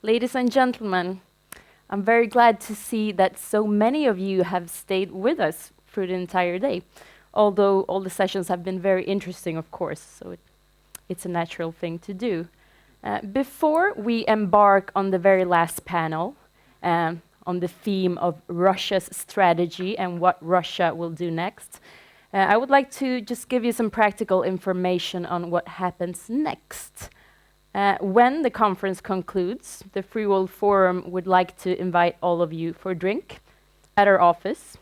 Ladies and gentlemen, I'm very glad to see that so many of you have stayed with us through the entire day, although all the sessions have been very interesting, of course, so it's a natural thing to do. Before we embark on the very last panel, on the theme of Russia's strategy and what Russia will do next, I would like to just give you some practical information on what happens next. When the conference concludes, the Free World Forum would like to invite all of you for a drink at our office.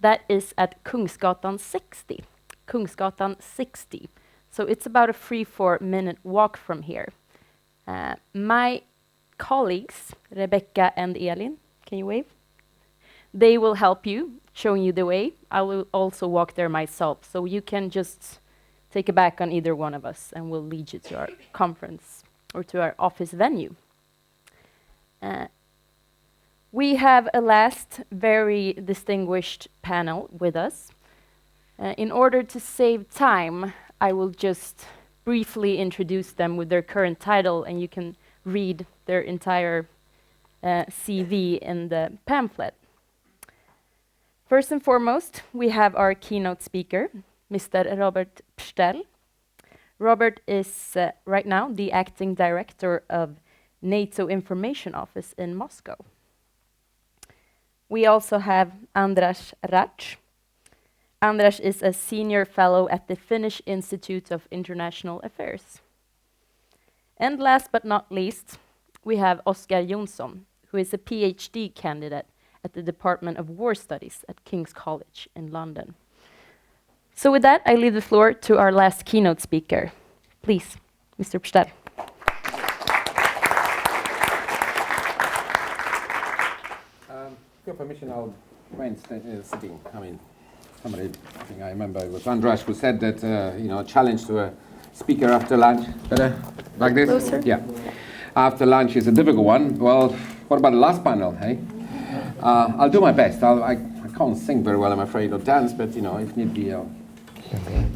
That is at Kungsgatan 60. Kungsgatan 60. So it's about a 3-4 minute walk from here. My colleagues, Rebecca and Elin, can you wave? They will help you, showing you the way. I will also walk there myself, so you can just take a back on either one of us and we'll lead you to our conference or to our office venue. We have a last very distinguished panel with us. In order to save time, I will just briefly introduce them with their current title, and you can read their entire CV in the pamphlet. First and foremost, we have our keynote speaker, Mr. Robert Pstell. Robert is right now the acting director of NATO Information Office in Moscow. We also have Andras Rač. Andras is a senior fellow at the Finnish Institute of International Affairs. And last but not least, we have Oskar Jonsson, who is a PhD candidate at the Department of War Studies at King's College in London. So with that, I leave the floor to our last keynote speaker. Please, Mr. Pstell. With your permission, I'll remain sitting. I mean, somebody, I think I remember it was Andras who said that, challenge to a speaker after lunch. Better? Like this? Closer. Yeah. After lunch is a difficult one. Well, what about the last panel, hey? I'll do my best. I can't sing very well, I'm afraid, or dance, but, if need be.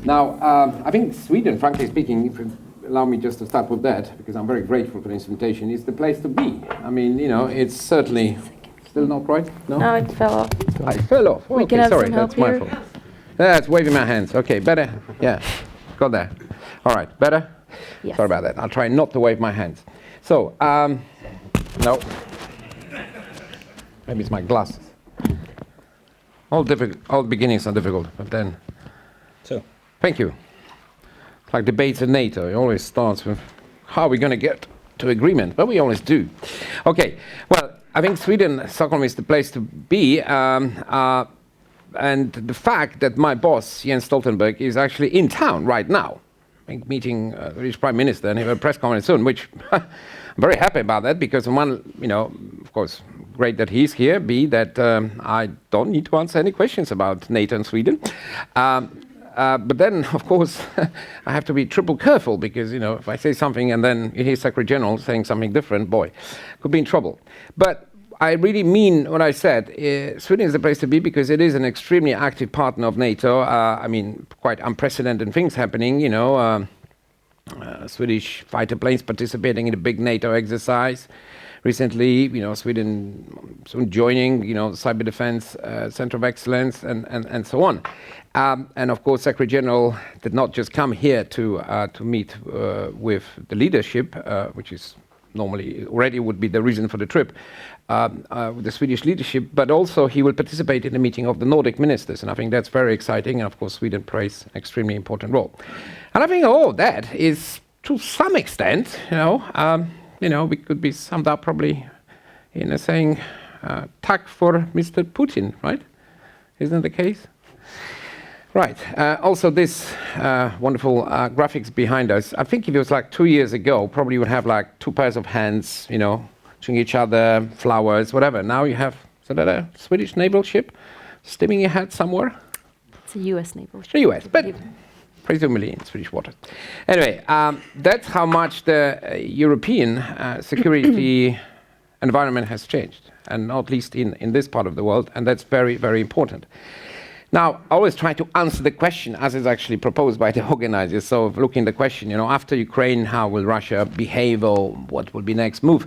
Now, I think Sweden, frankly speaking, if you allow me just to start with that, because I'm very grateful for the invitation, is the place to be. I mean, it's certainly still not right. No, it fell off. It fell off. We Okay, can have sorry, some help that's my here. fault. That's waving my hands. Okay, better? Yeah, got that. All right, better? Yes. Sorry about that. I'll try not to wave my hands. So, no. Maybe it's my glasses. All beginnings are difficult, but then. So, thank you. Like debates in NATO, it always starts with how are we going to get to agreement, but we always do. Okay, well, I think Sweden, Stockholm is the place to be, and the fact that my boss, Jens Stoltenberg, is actually in town right now, meeting the British Prime Minister, and he have a press conference soon, which I'm very happy about that, because one, of course, great that he's here, B, that I don't need to answer any questions about NATO and Sweden. But then, of course, I have to be triple careful, because, if I say something and then you hear Secretary General saying something different, boy, could be in trouble. But I really mean what I said. Sweden is the place to be because it is an extremely active partner of NATO. Quite unprecedented things happening, Swedish fighter planes participating in a big NATO exercise. Recently, Sweden soon joining, Cyber Defense Center of Excellence and so on. And of course, Secretary General did not just come here to meet with the leadership, which is normally already would be the reason for the trip, with the Swedish leadership, but also he will participate in the meeting of the Nordic ministers. And I think that's very exciting. And of course, Sweden plays an extremely important role. And I think all that is, to some extent, we could be summed up probably in a saying, tack for Mr. Putin, right? Isn't that the case? Right. Also, this wonderful graphics behind us. I think if it was like 2 years ago, probably you would have like 2 pairs of hands, to each other, flowers, whatever. Now you have, is that a Swedish naval ship steaming your hat somewhere? It's a US naval ship. The US, but presumably in Swedish waters. Anyway, that's how much the European security environment has changed, and not least in this part of the world, and that's very, very important. Now, I always try to answer the question as is actually proposed by the organizers. So looking at the question, after Ukraine, how will Russia behave, or what will be next move?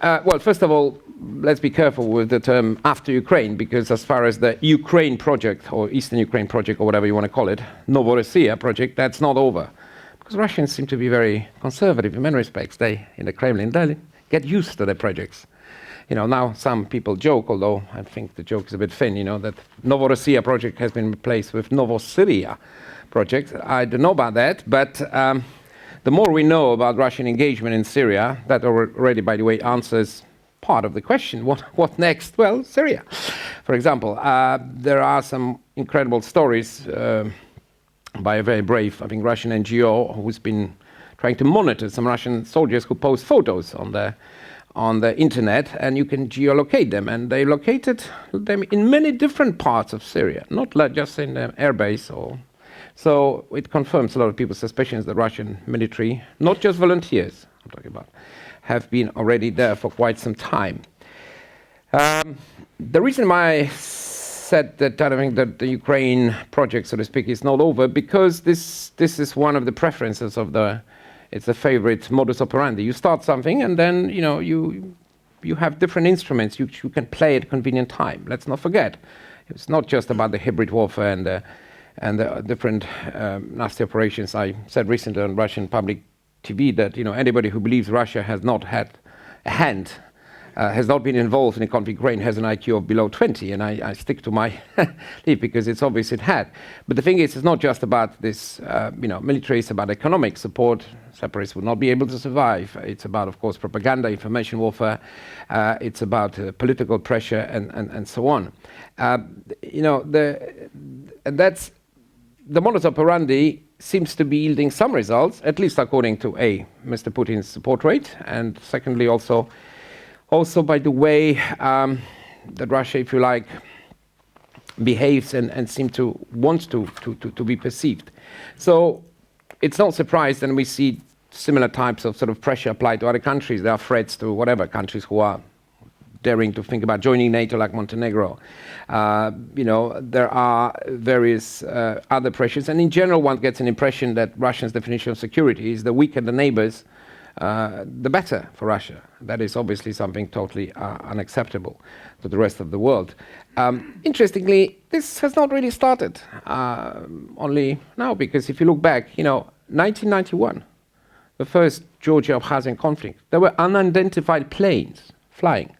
Well, first of all, let's be careful with the term after Ukraine, because as far as the Ukraine project, or Eastern Ukraine project, or whatever you want to call it, Novorossiya project, that's not over. Because Russians seem to be very conservative in many respects. They, in the Kremlin, they get used to their projects. Now some people joke, although I think the joke is a bit thin, that Novorossiya project has been replaced with Novosyria project. I don't know about that, but the more we know about Russian engagement in Syria, that already, by the way, answers part of the question. What next? Well, Syria. For example, there are some incredible stories by a very brave, I think, Russian NGO who's been trying to monitor some Russian soldiers who post photos on the internet, and you can geolocate them, and they located them in many different parts of Syria, not just in the airbase. So it confirms a lot of people's suspicions that Russian military, not just volunteers, I'm talking about, have been already there for quite some time. The reason why I said that I think that the Ukraine project, so to speak, is not over, because this is one of the preferences of it's a favorite modus operandi. You start something, and then you have different instruments you can play at a convenient time. Let's not forget, it's not just about the hybrid warfare and the different nasty operations. I said recently on Russian public TV that anybody who believes Russia has not had a hand, has not been involved in a conflict, Ukraine has an IQ of below 20, and I stick to my lead because it's obvious it had. But the thing is, it's not just about this, military, it's about economic support. Separatists would not be able to survive. It's about, of course, propaganda, information warfare. It's about political pressure and so on. That's the modus operandi seems to be yielding some results, at least according to Mr. Putin's support rate, and secondly also by the way that Russia, if you like, behaves and seems to want to be perceived. So it's not surprised, and we see similar types of sort of pressure applied to other countries. There are threats to whatever countries who are daring to think about joining NATO, like Montenegro. There are various other pressures, and in general one gets an impression that Russia's definition of security is the weaker the neighbors, the better for Russia. That is obviously something totally unacceptable to the rest of the world. Interestingly, this has not really started only now, because if you look back, 1991, the first Georgia-Abkhazian conflict, there were unidentified planes flying.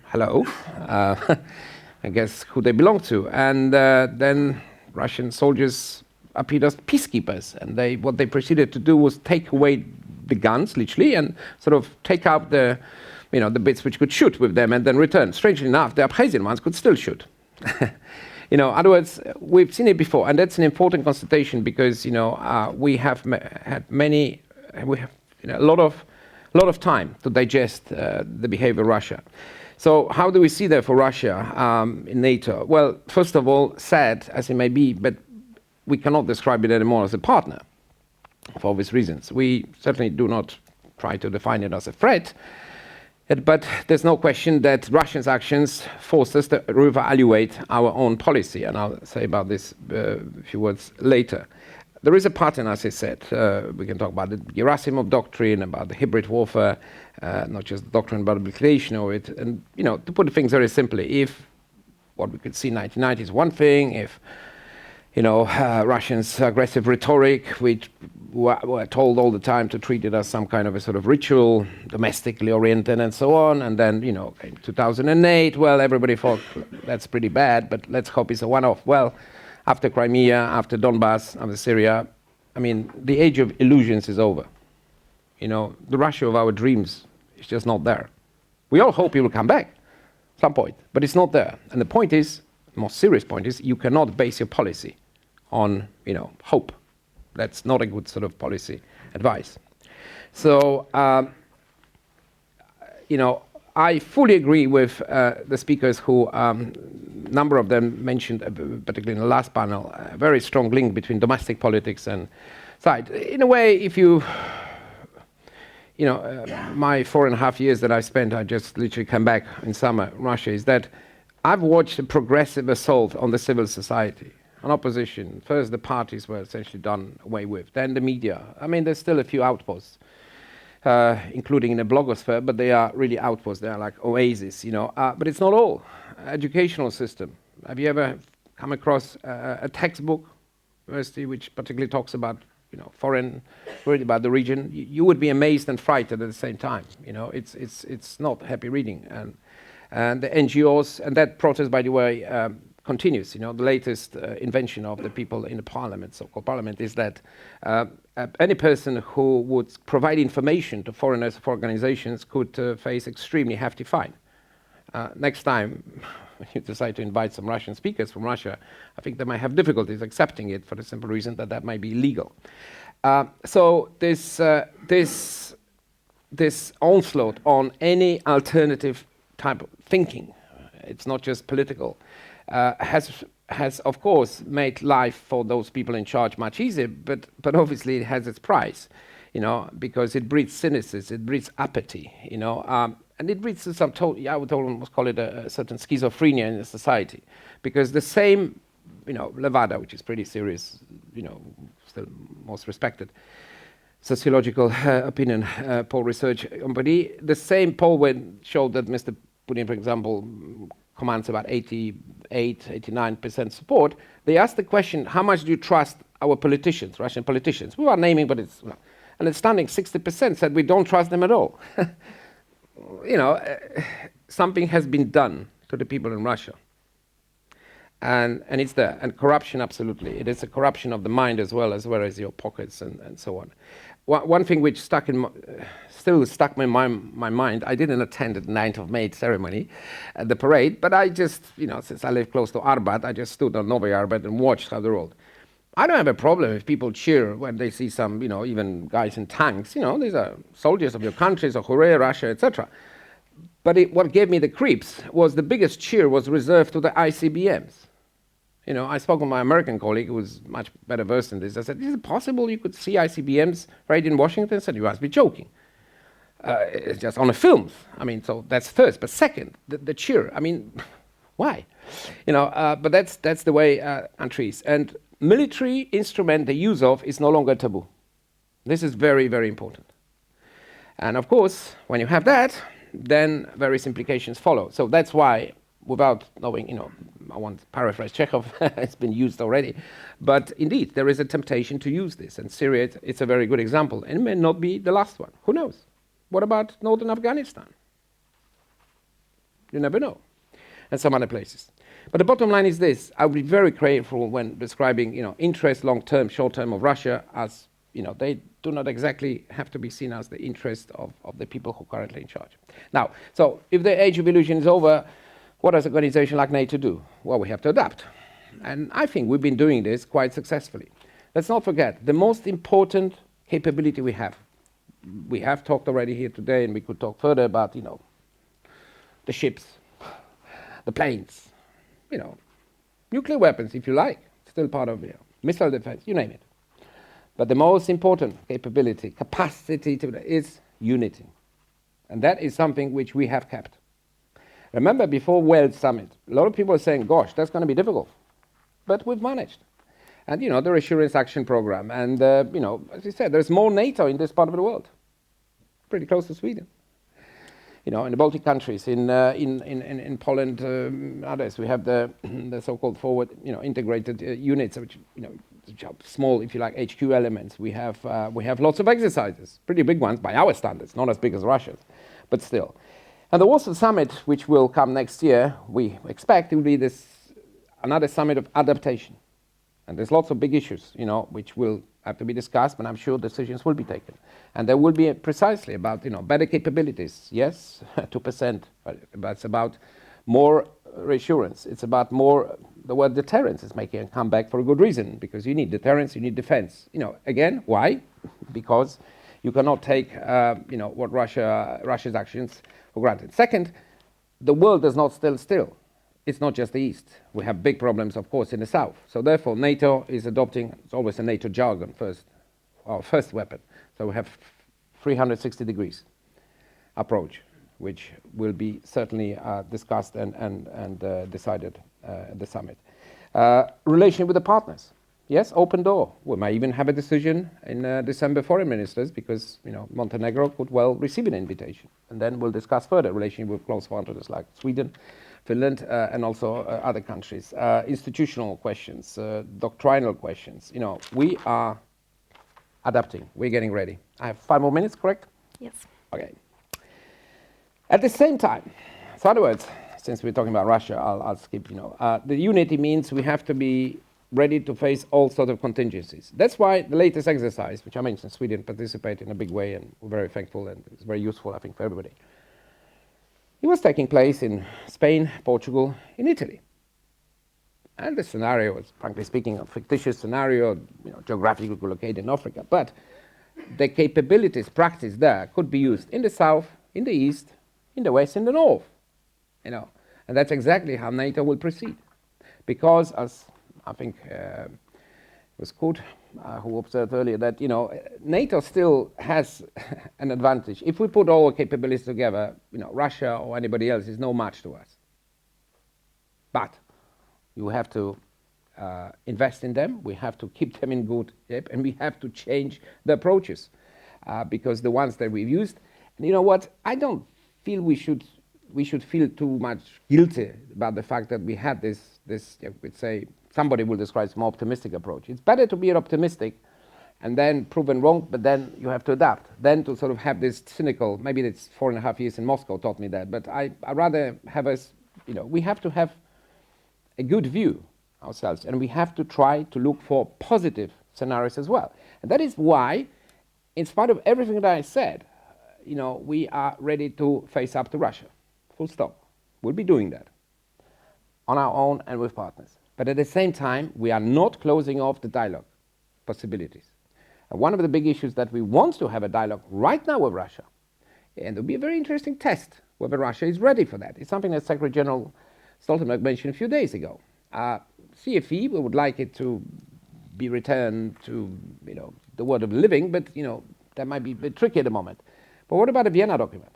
Hello? I guess who they belong to. And then Russian soldiers appeared as peacekeepers, and what they proceeded to do was take away the guns, literally, and sort of take out the bits which could shoot with them and then return. Strangely enough, the Abkhazian ones could still shoot. In other words, we've seen it before, and that's an important constatation, because we have had a lot of time to digest the behavior of Russia. So how do we see that for Russia in NATO? Well, first of all, sad as it may be, but we cannot describe it anymore as a partner, for obvious reasons. We certainly do not try to define it as a threat, but there's no question that Russia's actions forced us to reevaluate our own policy, and I'll say about this a few words later. There is a pattern, as I said. We can talk about the Gerasimov doctrine, about the hybrid warfare, not just the doctrine, but the application of it. And, to put things very simply, if what we could see in 1990 is one thing, if Russians' aggressive rhetoric, which were told all the time to treat it as some kind of a sort of ritual, domestically oriented and so on, and then, in 2008, well, everybody thought that's pretty bad, but let's hope it's a one-off. Well, after Crimea, after Donbass, after Syria, the age of illusions is over. The Russia of our dreams is just not there. We all hope it will come back at some point, but it's not there. And the point is, the most serious point is, you cannot base your policy on, hope. That's not a good sort of policy advice. So, I fully agree with the speakers who, number of them mentioned, particularly in the last panel, a very strong link between domestic politics and side. In a way, if you, my 4.5 years that I spent, I just literally came back in summer, Russia, is that I've watched a progressive assault on the civil society, on opposition. First, the parties were essentially done away with. Then the media. I mean, there's still a few outposts, including in the blogosphere, but they are really outposts. They are like oases, But it's not all. Educational system. Have you ever come across a textbook, university, which particularly talks about, foreign, really about the region? You would be amazed and frightened at the same time. It's not happy reading. And the NGOs, and that protest, by the way, continues. The latest invention of the people in the parliament, so-called parliament, is that any person who would provide information to foreigners for organizations could face extremely hefty fine. Next time when you decide to invite some Russian speakers from Russia, I think they might have difficulties accepting it for the simple reason that that might be illegal. So this onslaught on any alternative type of thinking, it's not just political, has of course made life for those people in charge much easier, but obviously it has its price, because it breeds cynicism, it breeds apathy, and it breeds some I would almost call it a certain schizophrenia in the society, because the same, Levada, which is pretty serious, still most respected sociological opinion poll research company, the same poll showed that Mr. Putin, for example, commands about 89% support. They asked the question, how much do you trust our politicians, Russian politicians? We are naming, but it's, and it's stunning, 60% said we don't trust them at all. Something has been done to the people in Russia. And it's there. And corruption, absolutely. It is a corruption of the mind as well as your pockets and so on. One thing which still stuck in my mind, I didn't attend the 9th of May ceremony at the parade, but I just, since I live close to Arbat, I just stood on Novy Arbat and watched how they rolled. I don't have a problem if people cheer when they see some, even guys in tanks. These are soldiers of your countries, or hooray, Russia, etc. But what gave me the creeps was the biggest cheer was reserved to the ICBMs. I spoke with my American colleague who was much better versed in this. I said, is it possible you could see ICBMs right in Washington? He said, you must be joking. It's just on the films. So that's first. But second, the cheer. Why? But that's the way country is. And military instrument, the use of, is no longer taboo. This is very, very important. And of course, when you have that, then various implications follow. So that's why, without knowing, I won't paraphrase Chekhov, it's been used already. But indeed, there is a temptation to use this. And Syria, it's a very good example. And it may not be the last one. Who knows? What about northern Afghanistan? You never know. And some other places. But the bottom line is this. I would be very careful when describing, interest, long-term, short-term of Russia as, they do not exactly have to be seen as the interest of the people who are currently in charge. Now, so if the age of illusion is over, what does an organization like NATO do? Well, we have to adapt. And I think we've been doing this quite successfully. Let's not forget, the most important capability we have talked already here today, and we could talk further about, the ships, the planes, nuclear weapons, if you like, still part of missile defense, you name it. But the most important capacity is unity. And that is something which we have kept. Remember, before Wales Summit, a lot of people were saying, gosh, that's going to be difficult. But we've managed. And, the Reassurance Action Program. And, as you said, there's more NATO in this part of the world. Pretty close to Sweden. In the Baltic countries, in Poland, others, we have the so-called forward, integrated units, which are small, if you like, HQ elements. We have lots of exercises, pretty big ones by our standards, not as big as Russia's, but still. And the Warsaw Summit, which will come next year, we expect it will be another summit of adaptation. And there's lots of big issues, which will have to be discussed, but I'm sure decisions will be taken. And there will be precisely about, better capabilities. Yes, 2%, but it's about more reassurance. It's about more, the word deterrence is making a comeback for a good reason, because you need deterrence, you need defense. Again, why? Because you cannot take, what Russia's actions for granted. Second, the world does not stand still. It's not just the East. We have big problems, of course, in the South. So therefore, NATO is adopting, it's always a NATO jargon our first weapon. So we have 360 degrees approach. which will be certainly discussed and decided at the summit. Relation with the partners. Yes, open door. We might even have a decision in December foreign ministers because Montenegro could well receive an invitation. And then we'll discuss further relation with close partners like Sweden, Finland, and also other countries. Institutional questions, doctrinal questions. We are adapting. We're getting ready. I have 5 more minutes, correct? Yes. Okay. At the same time, so in other words, since we're talking about Russia, I'll skip, the unity means we have to be ready to face all sorts of contingencies. That's why the latest exercise, which I mentioned, Sweden participated in a big way, and we're very thankful, and it's very useful, I think, for everybody. It was taking place in Spain, Portugal, in Italy. And the scenario was, frankly speaking, a fictitious scenario, geographically located in Africa. But the capabilities practiced there could be used in the south, in the east, in the west, in the north. And that's exactly how NATO will proceed. Because, as I think it was Kurt who observed earlier, that NATO still has an advantage. If we put all our capabilities together, Russia or anybody else is no match to us. But you have to invest in them, we have to keep them in good shape, and we have to change the approaches. Because the ones that we've used, and you know what, I don't feel we should feel too much guilty about the fact that we had this we'd say, somebody will describe it more optimistic approach. It's better to be optimistic and then proven wrong, but then you have to adapt. Then to sort of have this cynical, maybe it's 4.5 years in Moscow taught me that, but I rather have us, we have to have a good view ourselves, and we have to try to look for positive scenarios as well. And that is why, in spite of everything that I said, we are ready to face up to Russia. Full stop. We'll be doing that on our own and with partners. But at the same time, we are not closing off the dialogue possibilities. And one of the big issues that we want to have a dialogue right now with Russia, and it'll be a very interesting test whether Russia is ready for that. It's something that Secretary General Stoltenberg mentioned a few days ago. CFE, we would like it to be returned to the world of living, but that might be a bit tricky at the moment. But what about the Vienna document?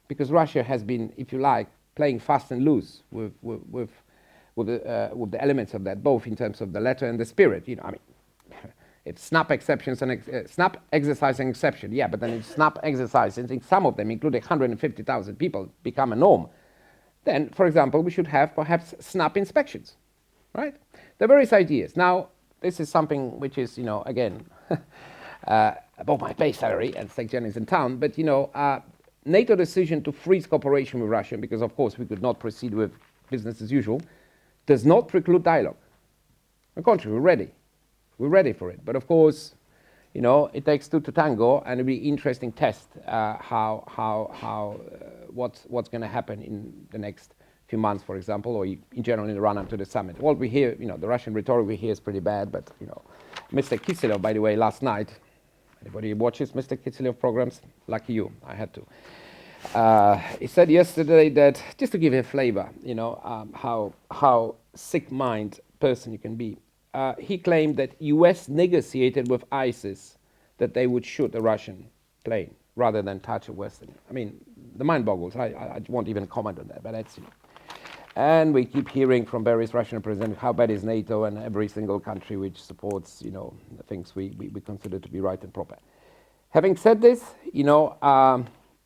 Because Russia has been, if you like, playing fast and loose with the elements of that, both in terms of the letter and the spirit. It's snap exceptions and snap exercise and exception, yeah, but then it's snap exercise, and some of them, including 150,000 people, become a norm. Then, for example, we should have perhaps snap inspections, right? There are various ideas. Now, this is something which is, again, above my pay salary, and Secretary is in town, but NATO decision to freeze cooperation with Russia, because of course we could not proceed with business as usual, does not preclude dialogue. On the contrary, we're ready. We're ready for it. But of course, it takes two to tango, and it'll be an interesting test what's going to happen in the next few months, for example, or in general in the run-up to the summit. What we hear, the Russian rhetoric we hear is pretty bad, but Mr. Kisilov, by the way, last night, anybody watches Mr. Kisilov programs? Lucky you, I had to. He said yesterday that, just to give you a flavor, how sick-minded person you can be. He claimed that US negotiated with ISIS that they would shoot a Russian plane rather than touch a Western. I mean, the mind boggles. I won't even comment on that, but that's And we keep hearing from various Russian representatives how bad is NATO and every single country which supports, the things we consider to be right and proper. Having said this,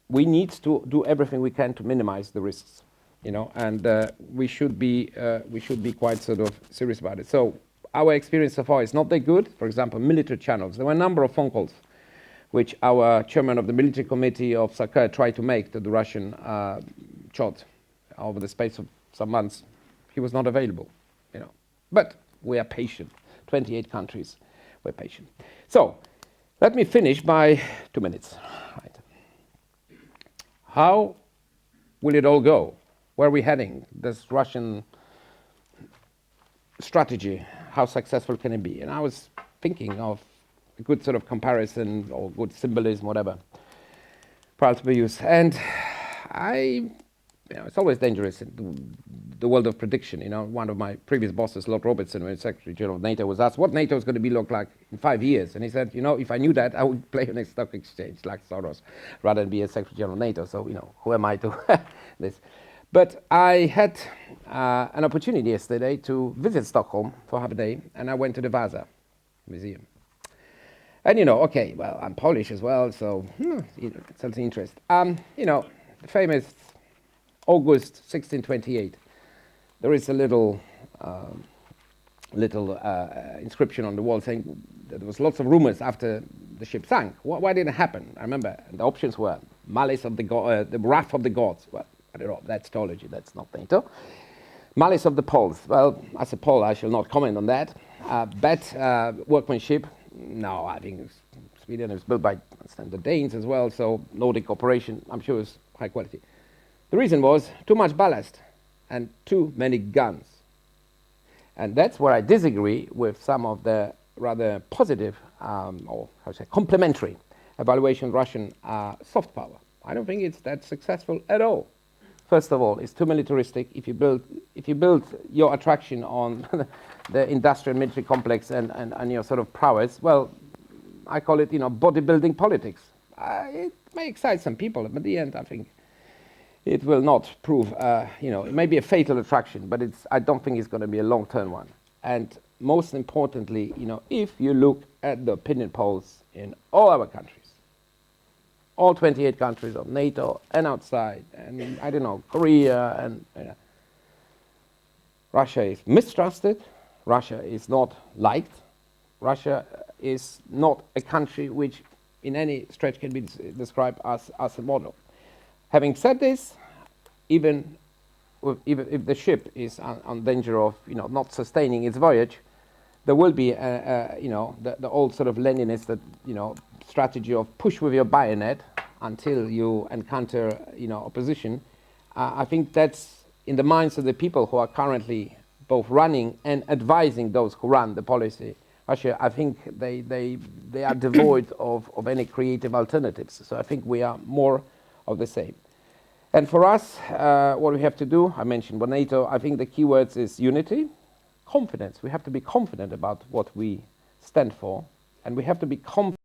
we need to do everything we can to minimize the risks, and we should be quite sort of serious about it. So our experience so far is not that good. For example, military channels. There were a number of phone calls which our chairman of the military committee of Sakar tried to make to the Russian Chod over the space of some months. He was not available, But we are patient. 28 countries, we're patient. So let me finish by 2 minutes. Right. How will it all go? Where are we heading? This Russian strategy, how successful can it be? And I was thinking of a good sort of comparison or good symbolism, whatever, perhaps we use. And I it's always dangerous in the world of prediction. One of my previous bosses, Lord Robertson, when Secretary General of NATO, was asked what NATO is going to look like in 5 years. And he said, if I knew that, I would play on a stock exchange like Soros rather than be a Secretary General of NATO. So, who am I to this? But I had an opportunity yesterday to visit Stockholm for half a day, and I went to the Vasa Museum. And okay, well, I'm Polish as well, so it's something interest. The famous August 1628. There is a little inscription on the wall saying that there was lots of rumors after the ship sank. Why did it happen? I remember the options were malice of the wrath of the gods. Well, I don't know. That's theology. That's not NATO. Malice of the Poles. Well, as a Pole, I shall not comment on that. Bad workmanship. No, I think Sweden is built by the Danes as well, so Nordic operation, I'm sure, is high quality. The reason was too much ballast and too many guns. And that's where I disagree with some of the rather positive, complementary evaluation of Russian soft power. I don't think it's that successful at all. First of all, it's too militaristic. If you build your attraction on the industrial military complex and your sort of prowess, well, I call it, bodybuilding politics. It may excite some people, but in the end, I think it will not prove, it may be a fatal attraction, but I don't think it's going to be a long-term one. And most importantly, if you look at the opinion polls in all our countries, all 28 countries of NATO and outside, and I don't know, Korea, and Russia is mistrusted, Russia is not liked, Russia is not a country which in any stretch can be described as a model. Having said this, even if the ship is on danger of not sustaining its voyage, there will be the old sort of Leninist strategy of push with your bayonet until you encounter opposition. I think that's in the minds of the people who are currently both running and advising those who run the policy. Russia, I think they are devoid of any creative alternatives. So I think we are more of the same. And for us, what we have to do, I mentioned NATO, I think the key words is unity, confidence. We have to be confident about what we stand for, and we have to be confident